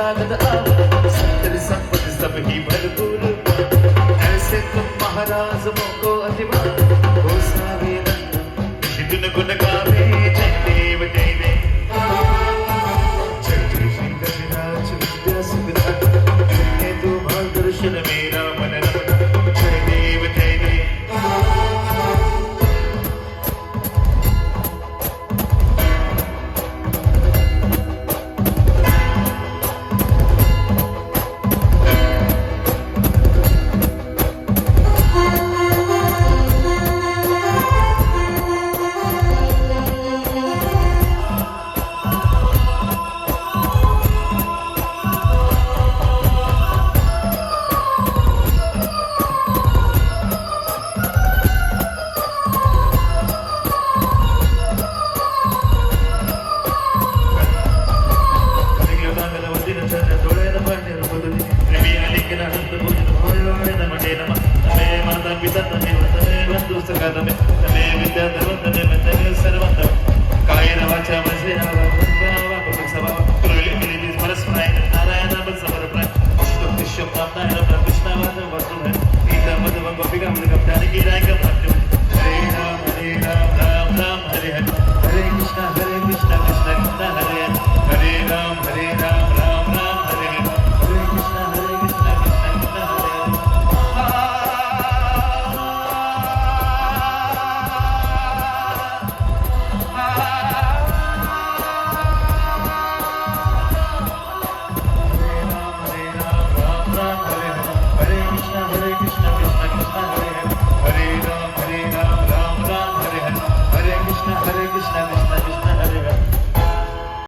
शरणागत आव संतरी संपत्ति सब ही भरपूर ऐसे तुम महाराज मोको अतिवा गोसावी नंद शिदुन गुण गावे जय देव जय देव जय जय श्री गजराज विद्या सुविधा हे तू मार्गदर्शन मेरा मन रमना जय देव जय देव कृष्ण